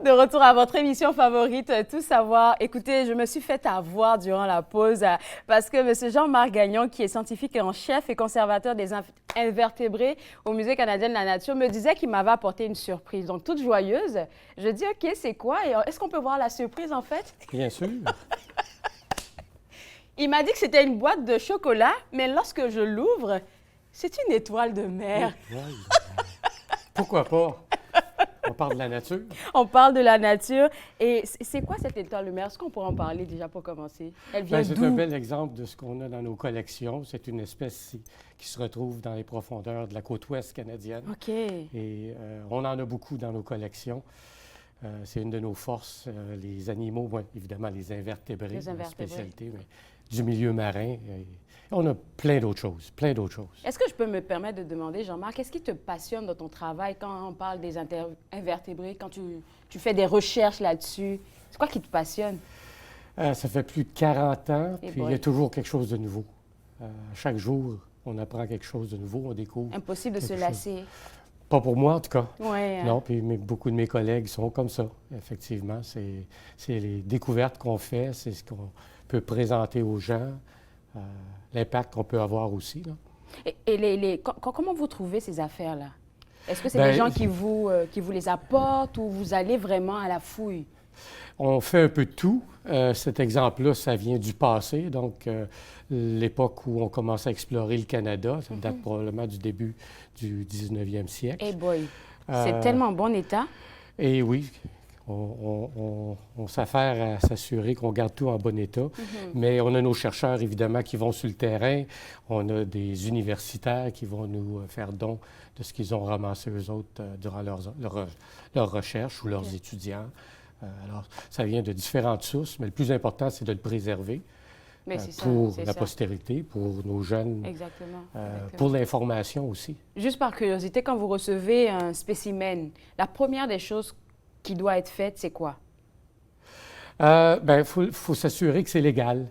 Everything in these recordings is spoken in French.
De retour à votre émission favorite, Tout savoir. Écoutez, je me suis fait avoir durant la pause parce que M. Jean-Marc Gagnon, qui est scientifique en chef et conservateur des invertébrés au Musée canadien de la nature, me disait qu'il m'avait apporté une surprise. Donc, toute joyeuse, je dis, OK, c'est quoi? Et est-ce qu'on peut voir la surprise, en fait? Bien sûr. Il m'a dit que c'était une boîte de chocolat, mais lorsque je l'ouvre, c'est une étoile de mer. Pourquoi pas? On parle de la nature. On parle de la nature. Et c'est quoi cette étoile de mer? Est-ce qu'on pourrait en parler déjà pour commencer? Elle vient C'est d'où? un bel exemple de ce qu'on a dans nos collections. C'est une espèce qui se retrouve dans les profondeurs de la côte ouest canadienne. OK. Et on en a beaucoup dans nos collections. C'est une de nos forces. Les animaux, bon, évidemment, les invertébrés, Les invertébrés. spécialité, mais du milieu marin. On a plein d'autres choses, plein d'autres choses. Est-ce que je peux me permettre de demander, Jean-Marc, qu'est-ce qui te passionne dans ton travail quand on parle des invertébrés, quand tu fais des recherches là-dessus? C'est quoi qui te passionne? Ça fait plus de 40 ans, Eh puis il y boy. a toujours quelque chose de nouveau. Chaque jour, on apprend quelque chose de nouveau, on découvre. Impossible de se quelque lasser. Pas pour moi, en tout cas. Oui. Non, puis beaucoup de mes collègues sont comme ça, effectivement. C'est les découvertes qu'on fait, c'est ce qu'on peut présenter aux gens, l'impact qu'on peut avoir aussi, là. Et comment vous trouvez ces affaires-là? Est-ce que c'est Ben, des gens qui vous les apportent ou vous allez vraiment à la fouille? On fait un peu de tout. Cet exemple-là, ça vient du passé, donc l'époque où on commence à explorer le Canada, ça date probablement du début du 19e siècle. Eh boy, Euh, c'est tellement bon état. Et oui, on s'affaire à s'assurer qu'on garde tout en bon état, mais on a nos chercheurs, évidemment, qui vont sur le terrain. On a des universitaires qui vont nous faire don de ce qu'ils ont ramassé eux autres durant leurs recherches ou leurs étudiants. Alors, ça vient de différentes sources, mais le plus important, c'est de le préserver Mais c'est ça, pour c'est la ça. postérité, pour nos jeunes, Exactement. pour l'information aussi. Juste par curiosité, quand vous recevez un spécimen, la première des choses qui doit être faite, c'est quoi? Faut s'assurer que c'est légal.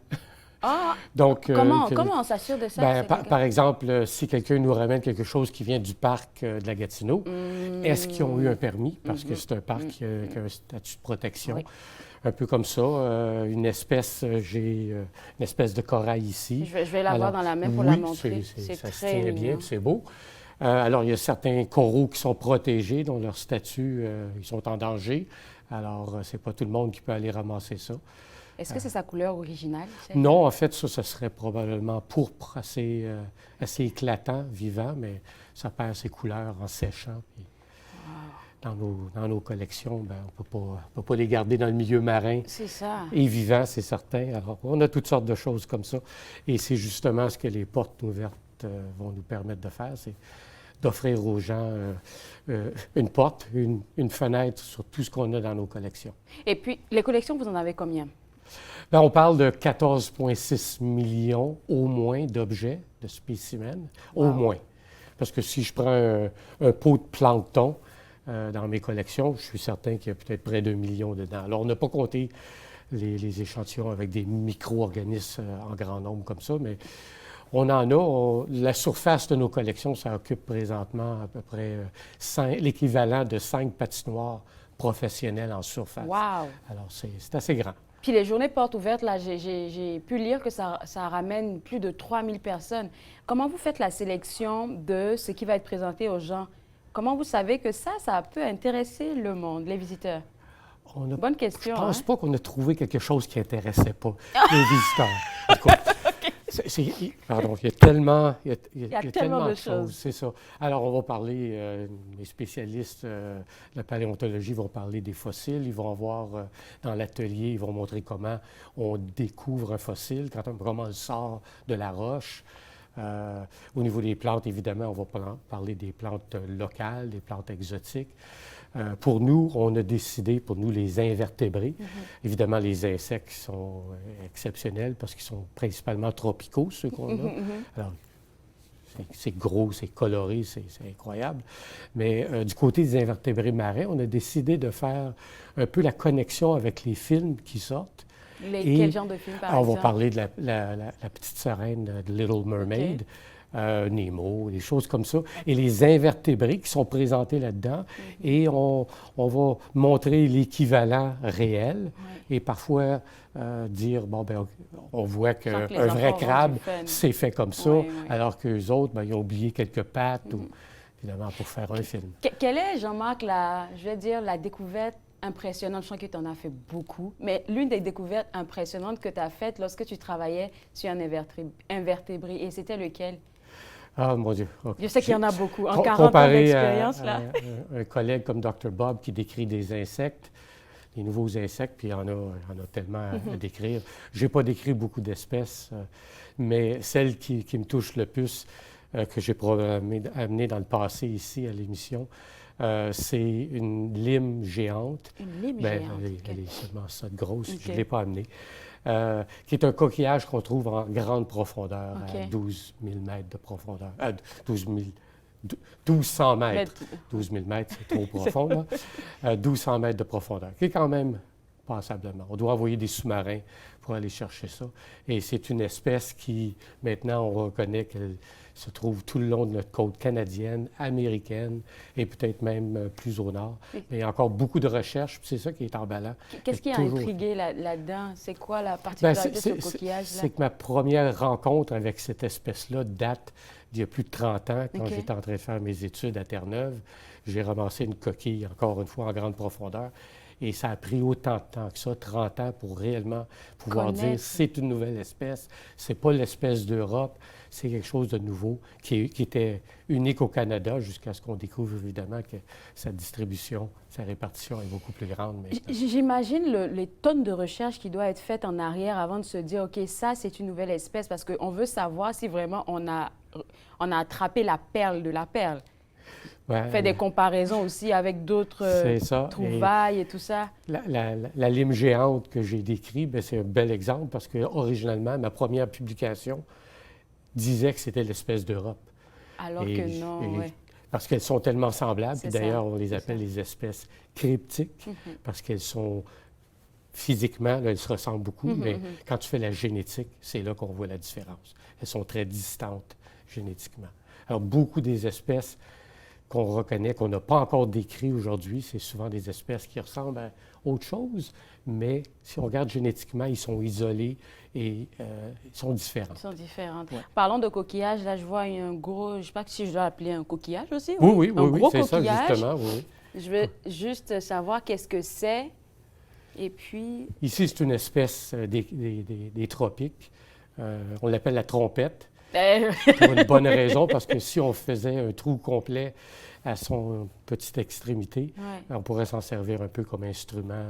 Ah, Donc, comment que- on s'assure de ça? Ben, c'est par, légal? par exemple, si quelqu'un nous ramène quelque chose qui vient du parc de la Gatineau, est-ce qu'ils ont eu un permis? Parce que c'est un parc qui a un statut de protection. Oui. Un peu comme ça, une espèce, j'ai une espèce de corail ici. Je vais l'avoir Alors, dans la main pour oui, la montrer. C'est ça se très tient bien, mignon. puis c'est beau. Alors, il y a certains coraux qui sont protégés, dont leur statut, ils sont en danger. Alors, c'est pas tout le monde qui peut aller ramasser ça. Est-ce que c'est sa couleur originale? Non, en fait, ça serait probablement pourpre, assez éclatant, vivant, mais ça perd ses couleurs en séchant. Puis dans nos collections, ben, on peut pas les garder dans le milieu marin C'est ça. et vivant, c'est certain. Alors, on a toutes sortes de choses comme ça. Et c'est justement ce que les portes ouvertes vont nous permettre de faire, c'est d'offrir aux gens une porte, une fenêtre sur tout ce qu'on a dans nos collections. Et puis, les collections, vous en avez combien? Bien, on parle de 14,6 millions au moins d'objets, de spécimens, au moins. Parce que si je prends un pot de plancton dans mes collections, je suis certain qu'il y a peut-être près d'1 million dedans. Alors, on n'a pas compté les échantillons avec des micro-organismes en grand nombre comme ça, mais on en a. La surface de nos collections, ça occupe présentement à peu près l'équivalent de 5 patinoires professionnelles en surface. Wow! Alors, c'est assez grand. Puis les journées portes ouvertes, là, j'ai pu lire que ça ramène plus de 3000 personnes. Comment vous faites la sélection de ce qui va être présenté aux gens? Comment vous savez que ça peut intéresser le monde, les visiteurs? Bonne question. Je pense hein? pas qu'on a trouvé quelque chose qui intéressait pas les visiteurs. Écoute, pardon, il y a tellement, il y a tellement de choses, c'est ça. Alors, on va parler, les spécialistes de la paléontologie vont parler des fossiles. Ils vont voir dans l'atelier, ils vont montrer comment on découvre un fossile, comment on le sort de la roche. Au niveau des plantes, évidemment, on va parler des plantes locales, des plantes exotiques. Pour nous, on a décidé, pour nous, les invertébrés, évidemment, les insectes sont exceptionnels parce qu'ils sont principalement tropicaux, ceux qu'on a. Alors, c'est gros, c'est coloré, c'est incroyable. Mais du côté des invertébrés marins, on a décidé de faire un peu la connexion avec les films qui sortent. Quel genre de film, par on exemple? va parler de la petite sirène de Little Mermaid. Nemo, des choses comme ça, et les invertébrés qui sont présentés là-dedans. Et on va montrer l'équivalent réel et parfois dire, bon, ben on voit qu'un vrai crabe, c'est fait comme ça, alors qu'eux autres, ben, ils ont oublié quelques pattes, ou, évidemment, pour faire un film. Quelle est, Jean-Marc, la découverte impressionnante? Je sens que tu en as fait beaucoup, mais l'une des découvertes impressionnantes que tu as faites lorsque tu travaillais sur un invertébré, et c'était lequel? Ah, mon Dieu. Je sais qu'il y en a beaucoup. En 40 ans d'expérience, là. Un collègue comme Dr. Bob qui décrit des insectes, des nouveaux insectes, puis il y en a tellement à décrire. Je n'ai pas décrit beaucoup d'espèces, mais celle qui me touche le plus, que j'ai probablement amenée dans le passé ici à l'émission, c'est une lime géante. Une lime géante? Elle est seulement ça de grosse, je ne l'ai pas amenée. Qui est un coquillage qu'on trouve en grande profondeur, à 12 000 mètres de profondeur. 1200 mètres. 12 000 mètres, c'est trop profond, là. 1200 mètres de profondeur, qui est quand même passablement. On doit envoyer des sous-marins pour aller chercher ça. Et c'est une espèce qui, maintenant, on reconnaît qu'elle se trouve tout le long de notre côte canadienne, américaine et peut-être même plus au nord. Mais il y a encore beaucoup de recherches, puis c'est ça qui est emballant. Qu'est-ce qui a intrigué là-dedans? C'est quoi la particularité de ce coquillage-là? C'est que ma première rencontre avec cette espèce-là date d'il y a plus de 30 ans, quand j'étais en train de faire mes études à Terre-Neuve. J'ai ramassé une coquille, encore une fois, en grande profondeur. Et ça a pris autant de temps que ça, 30 ans, pour réellement pouvoir dire c'est une nouvelle espèce, c'est pas l'espèce d'Europe, c'est quelque chose de nouveau qui était unique au Canada jusqu'à ce qu'on découvre évidemment que sa distribution, sa répartition est beaucoup plus grande. J'imagine les tonnes de recherches qui doivent être faites en arrière avant de se dire, OK, ça c'est une nouvelle espèce, parce qu'on veut savoir si vraiment on a attrapé la perle de la perle. Fait des comparaisons aussi avec d'autres trouvailles et tout ça. La lime géante que j'ai décrite, c'est un bel exemple parce que originalement, ma première publication disait que c'était l'espèce d'Europe. Alors que non, parce qu'elles sont tellement semblables, puis d'ailleurs, on les appelle les espèces cryptiques, parce qu'elles sont physiquement, là, elles se ressemblent beaucoup, mais quand tu fais la génétique, c'est là qu'on voit la différence. Elles sont très distantes génétiquement. Alors, beaucoup des espèces qu'on reconnaît, qu'on n'a pas encore décrit aujourd'hui, c'est souvent des espèces qui ressemblent à autre chose, mais si on regarde génétiquement, ils sont isolés et ils sont différents. Ils sont différents. Ouais. Parlons de coquillage, là, je vois un gros, je ne sais pas si je dois appeler un coquillage aussi. Oui, c'est ça, justement, oui. Je veux juste savoir qu'est-ce que c'est, et puis... Ici, c'est une espèce des tropiques. On l'appelle la trompette. Pour une bonne raison, parce que si on faisait un trou complet à son petite extrémité, on pourrait s'en servir un peu comme instrument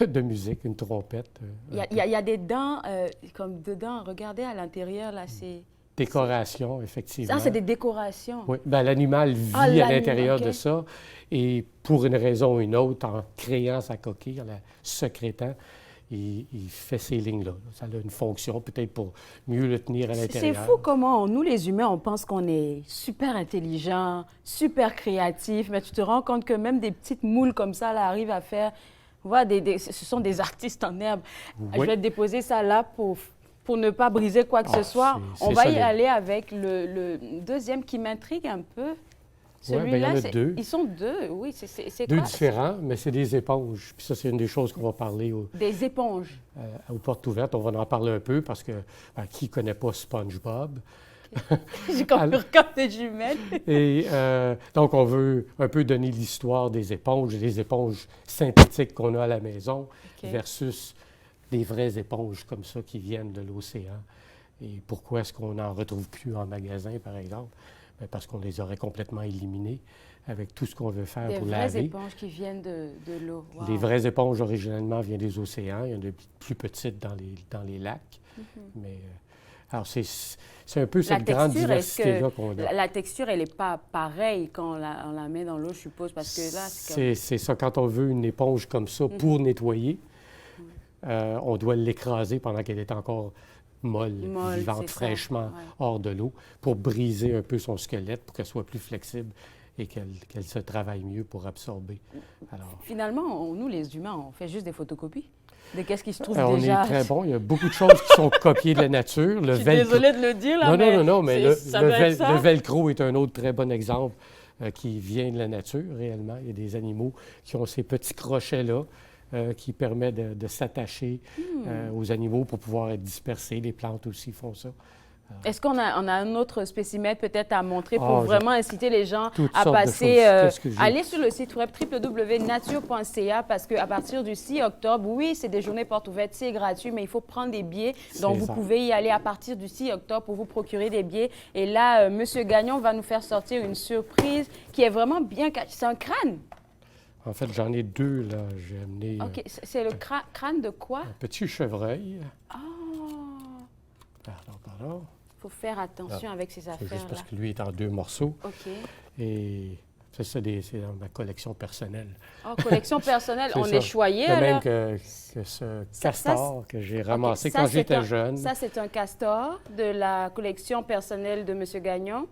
de musique, une trompette. Il y a des dents, comme dedans, regardez à l'intérieur, là, c'est... Décoration, effectivement. Ah, c'est des décorations? Oui. Bien, l'animal vit à l'intérieur de ça, et pour une raison ou une autre, en créant sa coquille, en la secrétant, il fait ces lignes-là. Ça a une fonction, peut-être pour mieux le tenir à l'intérieur. C'est fou comment, nous, les humains, on pense qu'on est super intelligent, super créatif, mais tu te rends compte que même des petites moules comme ça, là, arrivent à faire... Voilà, ce sont des artistes en herbe. Oui. Je vais déposer ça là pour ne pas briser quoi que ce soit. On va y aller avec le deuxième qui m'intrigue un peu. Celui-là, il y en a deux. Ils sont deux, oui. C'est deux quoi? Différents, mais c'est des éponges. Puis ça, c'est une des choses qu'on va parler. Des éponges? Aux portes ouvertes, on va en parler un peu parce que qui ne connaît pas SpongeBob? J'ai compris comme des jumelles. Et donc, on veut un peu donner l'histoire des éponges synthétiques qu'on a à la maison versus des vraies éponges comme ça qui viennent de l'océan. Et pourquoi est-ce qu'on n'en retrouve plus en magasin, par exemple? Bien, parce qu'on les aurait complètement éliminés avec tout ce qu'on veut faire pour laver. Des vraies éponges qui viennent de l'eau. Wow. Les vraies éponges, originalement, viennent des océans. Il y en a de plus petites dans les lacs. Mais alors, c'est un peu cette grande diversité-là qu'on a. La texture, elle n'est pas pareille quand on la met dans l'eau, je suppose, parce que là, c'est ça. Quand on veut une éponge comme ça pour nettoyer, on doit l'écraser pendant qu'elle est encore molle, vivante, fraîchement hors de l'eau, pour briser un peu son squelette, pour qu'elle soit plus flexible et qu'elle se travaille mieux pour absorber. Alors, finalement, nous, les humains, on fait juste des photocopies? De qu'est-ce qui se trouve On déjà? est très bon. Il y a beaucoup de choses qui sont copiées de la nature. Je suis désolée de le dire, là, mais le velcro est un autre très bon exemple qui vient de la nature, réellement. Il y a des animaux qui ont ces petits crochets-là qui permettent de s'attacher aux animaux pour pouvoir être dispersés. Les plantes aussi font ça. Est-ce qu'on a un autre spécimen peut-être à montrer pour vraiment inciter les gens à passer, aller sur le site web www.nature.ca parce qu'à partir du 6 octobre, oui, c'est des journées portes ouvertes, c'est gratuit, mais il faut prendre des billets. Donc, vous pouvez y aller à partir du 6 octobre pour vous procurer des billets. Et là, M. Gagnon va nous faire sortir une surprise qui est vraiment bien cachée. C'est un crâne. En fait, j'en ai deux, là. J'ai amené... OK. C'est le crâne de quoi? Un petit chevreuil. Ah! Pardon. Il faut faire attention avec ces affaires-là. C'est juste parce que lui est en 2 morceaux. OK. Et c'est dans ma collection personnelle. Oh, collection personnelle. On est choyé, alors? Même que ce castor que j'ai ramassé quand j'étais jeune. Ça, c'est un castor de la collection personnelle de M. Gagnon.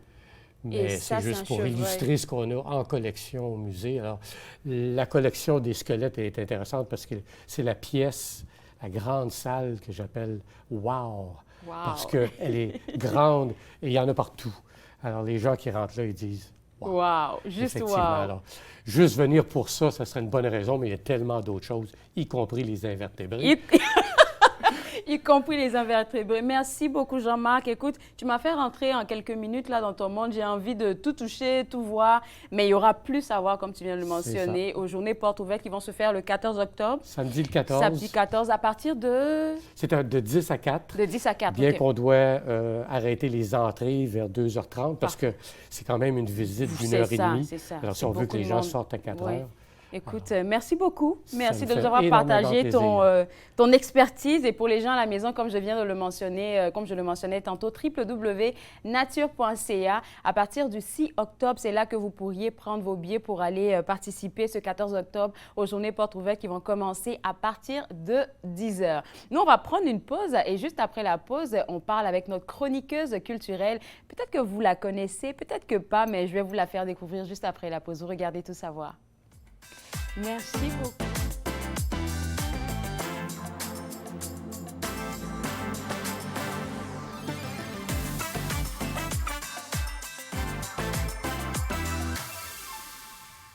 Mais c'est juste pour illustrer ce qu'on a en collection au musée. Alors, la collection des squelettes est intéressante parce que c'est la pièce, la grande salle que j'appelle « Wow ». Parce qu'elle est grande et il y en a partout. Alors, les gens qui rentrent là, ils disent « Wow ». Juste wow. Alors, juste venir pour ça, ça serait une bonne raison, mais il y a tellement d'autres choses, y compris les invertébrés. Y compris les invertébrés. Merci beaucoup, Jean-Marc. Écoute, tu m'as fait rentrer en quelques minutes là dans ton monde. J'ai envie de tout toucher, tout voir, mais il y aura plus à voir, comme tu viens de le mentionner, aux journées portes ouvertes qui vont se faire le 14 octobre. Samedi le 14. Samedi 14, à partir de... C'est de 10 à 4. De 10 à 4, bien qu'on doit arrêter les entrées vers 2h30, parce que c'est quand même une visite d'1h30. C'est ça. Alors, si on veut que les gens sortent à 4h. Écoute, merci beaucoup. Merci de nous avoir partagé ton expertise. Et pour les gens à la maison, comme je viens de le mentionner, comme je le mentionnais tantôt, www.nature.ca. À partir du 6 octobre, c'est là que vous pourriez prendre vos billets pour aller participer ce 14 octobre aux journées portes ouvertes qui vont commencer à partir de 10h. Nous, on va prendre une pause et juste après la pause, on parle avec notre chroniqueuse culturelle. Peut-être que vous la connaissez, peut-être que pas, mais je vais vous la faire découvrir juste après la pause. Vous regardez Tout savoir. Merci beaucoup.